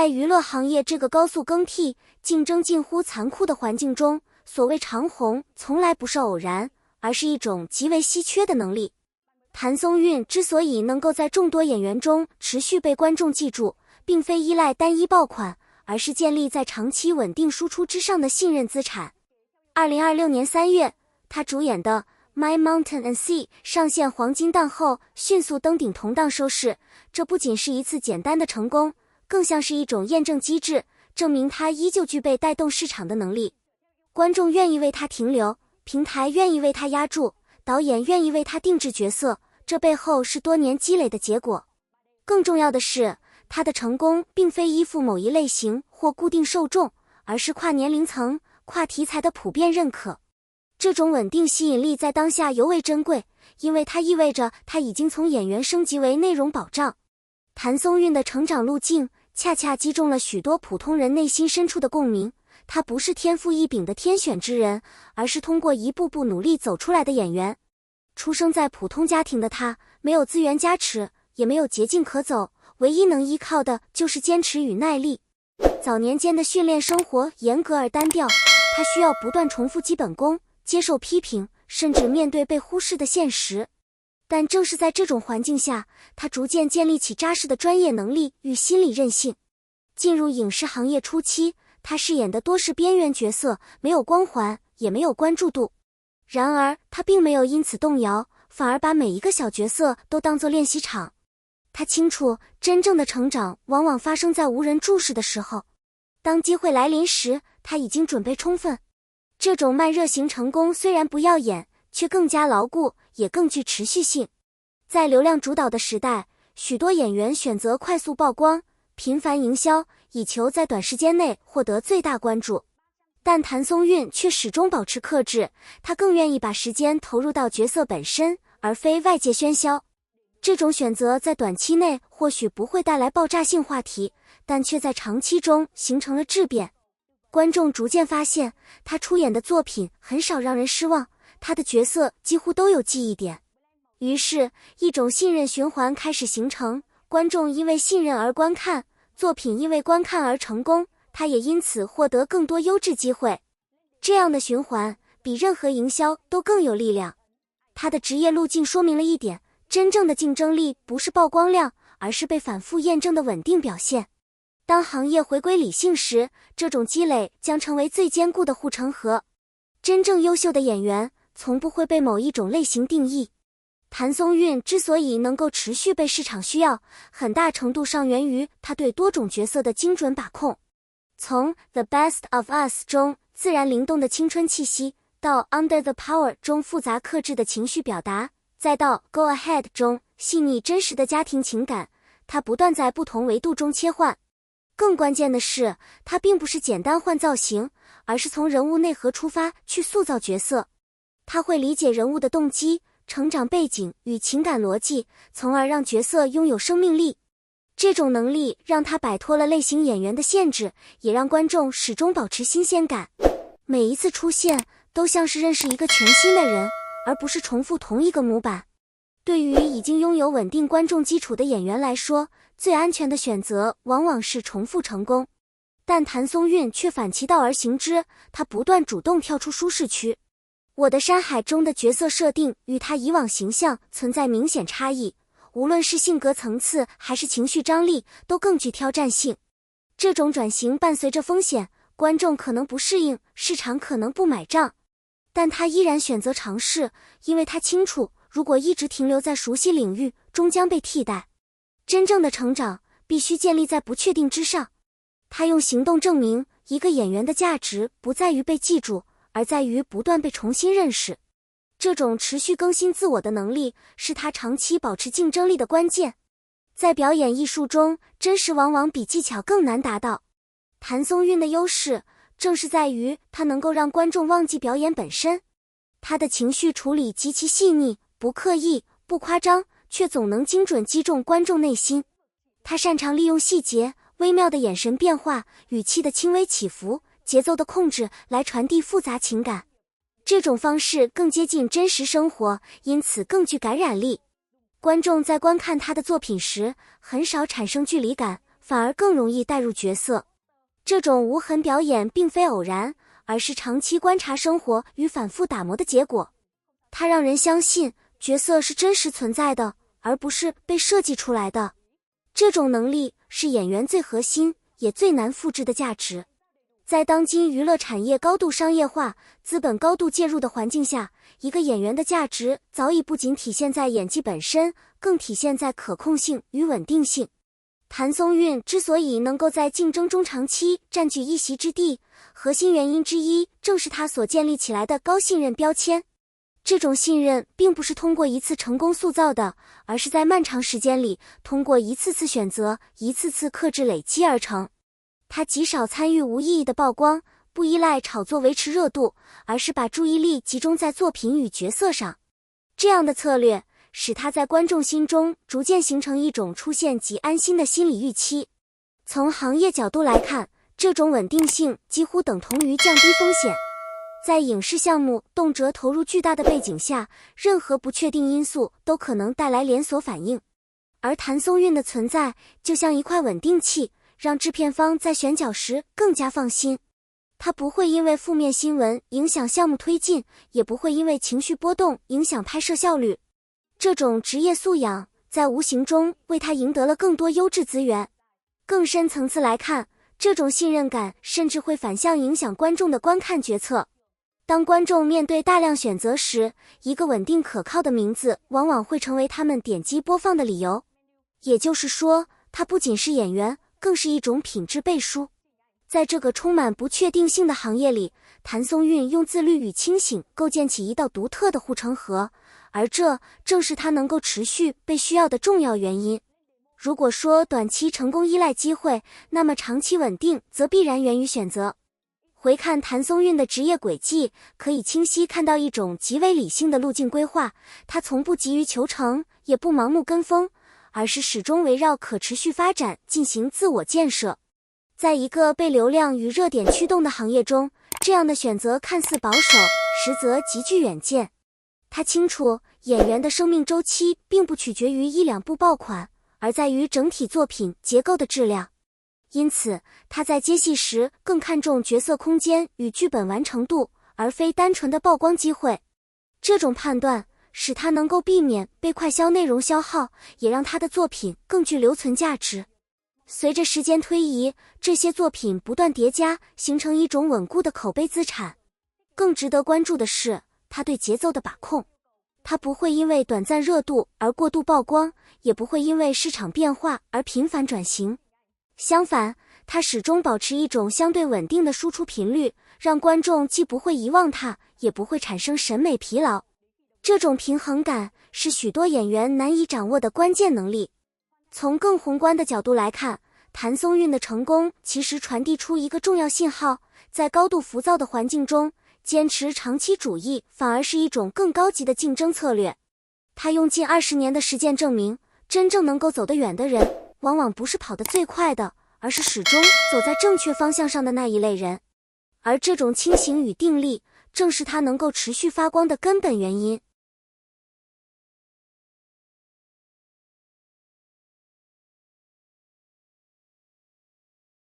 在娱乐行业这个高速更替、竞争近乎残酷的环境中，所谓长红从来不是偶然，而是一种极为稀缺的能力。谭松韵之所以能够在众多演员中持续被观众记住，并非依赖单一爆款，而是建立在长期稳定输出之上的信任资产。2026年3月，他主演的My Mountain and Sea 上线黄金档后迅速登顶同档收视，这不仅是一次简单的成功，更像是一种验证机制，证明他依旧具备带动市场的能力。观众愿意为他停留，平台愿意为他压注，导演愿意为他定制角色，这背后是多年积累的结果。更重要的是，他的成功并非依附某一类型或固定受众，而是跨年龄层、跨题材的普遍认可。这种稳定吸引力在当下尤为珍贵，因为它意味着他已经从演员升级为内容保障。谭松韵的成长路径恰恰击中了许多普通人内心深处的共鸣。他不是天赋异禀的天选之人，而是通过一步步努力走出来的演员。出生在普通家庭的他，没有资源加持，也没有捷径可走，唯一能依靠的就是坚持与耐力。早年间的训练生活严格而单调，他需要不断重复基本功，接受批评，甚至面对被忽视的现实。但正是在这种环境下，他逐渐建立起扎实的专业能力与心理韧性。进入影视行业初期，他饰演的多是边缘角色，没有光环，也没有关注度。然而，他并没有因此动摇，反而把每一个小角色都当作练习场。他清楚，真正的成长往往发生在无人注视的时候。当机会来临时，他已经准备充分。这种慢热型成功虽然不耀眼，却更加牢固，也更具持续性。在流量主导的时代，许多演员选择快速曝光、频繁营销，以求在短时间内获得最大关注。但谭松韵却始终保持克制，她更愿意把时间投入到角色本身，而非外界喧嚣。这种选择在短期内或许不会带来爆炸性话题，但却在长期中形成了质变。观众逐渐发现，他出演的作品很少让人失望，他的角色几乎都有记忆点。于是，一种信任循环开始形成，观众因为信任而观看，作品因为观看而成功，他也因此获得更多优质机会。这样的循环比任何营销都更有力量。他的职业路径说明了一点，真正的竞争力不是曝光量，而是被反复验证的稳定表现。当行业回归理性时，这种积累将成为最坚固的护城河。真正优秀的演员从不会被某一种类型定义。谭松韵之所以能够持续被市场需要，很大程度上源于他对多种角色的精准把控。从 The Best of Us 中自然灵动的青春气息，到 Under the Power 中复杂克制的情绪表达，再到 Go Ahead 中细腻真实的家庭情感，他不断在不同维度中切换。更关键的是，他并不是简单换造型，而是从人物内核出发去塑造角色。他会理解人物的动机、成长背景与情感逻辑，从而让角色拥有生命力。这种能力让他摆脱了类型演员的限制，也让观众始终保持新鲜感。每一次出现都像是认识一个全新的人，而不是重复同一个模板。对于已经拥有稳定观众基础的演员来说，最安全的选择往往是重复成功。但谭松韵却反其道而行之，他不断主动跳出舒适区。我的山海中的角色设定与他以往形象存在明显差异，无论是性格层次还是情绪张力，都更具挑战性。这种转型伴随着风险，观众可能不适应，市场可能不买账，但他依然选择尝试，因为他清楚，如果一直停留在熟悉领域，终将被替代。真正的成长必须建立在不确定之上。他用行动证明，一个演员的价值不在于被记住，而在于不断被重新认识。这种持续更新自我的能力，是他长期保持竞争力的关键。在表演艺术中，真实往往比技巧更难达到。谭松韵的优势正是在于他能够让观众忘记表演本身。他的情绪处理极其细腻，不刻意，不夸张，却总能精准击中观众内心。他擅长利用细节、微妙的眼神变化、语气的轻微起伏、节奏的控制来传递复杂情感。这种方式更接近真实生活，因此更具感染力。观众在观看他的作品时，很少产生距离感，反而更容易带入角色。这种无痕表演并非偶然，而是长期观察生活与反复打磨的结果。它让人相信角色是真实存在的，而不是被设计出来的。这种能力是演员最核心也最难复制的价值。在当今娱乐产业高度商业化、资本高度介入的环境下，一个演员的价值早已不仅体现在演技本身，更体现在可控性与稳定性。谭松韵之所以能够在竞争中长期占据一席之地，核心原因之一正是他所建立起来的高信任标签。这种信任并不是通过一次成功塑造的，而是在漫长时间里通过一次次选择、一次次克制累积而成。他极少参与无意义的曝光，不依赖炒作维持热度，而是把注意力集中在作品与角色上。这样的策略使他在观众心中逐渐形成一种出现即安心的心理预期。从行业角度来看，这种稳定性几乎等同于降低风险。在影视项目动辄投入巨大的背景下，任何不确定因素都可能带来连锁反应。而谭松韵的存在就像一块稳定器，让制片方在选角时更加放心。他不会因为负面新闻影响项目推进，也不会因为情绪波动影响拍摄效率。这种职业素养在无形中为他赢得了更多优质资源。更深层次来看，这种信任感甚至会反向影响观众的观看决策。当观众面对大量选择时，一个稳定可靠的名字往往会成为他们点击播放的理由。也就是说，他不仅是演员，更是一种品质背书。在这个充满不确定性的行业里，谭松韵用自律与清醒构建起一道独特的护城河，而这正是他能够持续被需要的重要原因。如果说短期成功依赖机会，那么长期稳定则必然源于选择。回看谭松韵的职业轨迹，可以清晰看到一种极为理性的路径规划。他从不急于求成，也不盲目跟风，而是始终围绕可持续发展进行自我建设。在一个被流量与热点驱动的行业中，这样的选择看似保守，实则极具远见。他清楚，演员的生命周期并不取决于一两部爆款，而在于整体作品结构的质量。因此，他在接戏时更看重角色空间与剧本完成度，而非单纯的曝光机会。这种判断使他能够避免被快消内容消耗，也让他的作品更具留存价值。随着时间推移，这些作品不断叠加，形成一种稳固的口碑资产。更值得关注的是，他对节奏的把控。他不会因为短暂热度而过度曝光，也不会因为市场变化而频繁转型。相反，他始终保持一种相对稳定的输出频率，让观众既不会遗忘他，也不会产生审美疲劳。这种平衡感是许多演员难以掌握的关键能力。从更宏观的角度来看，谭松韵的成功其实传递出一个重要信号：在高度浮躁的环境中，坚持长期主义反而是一种更高级的竞争策略。他用近20年的实践证明，真正能够走得远的人，往往不是跑得最快的，而是始终走在正确方向上的那一类人。而这种清醒与定力，正是他能够持续发光的根本原因。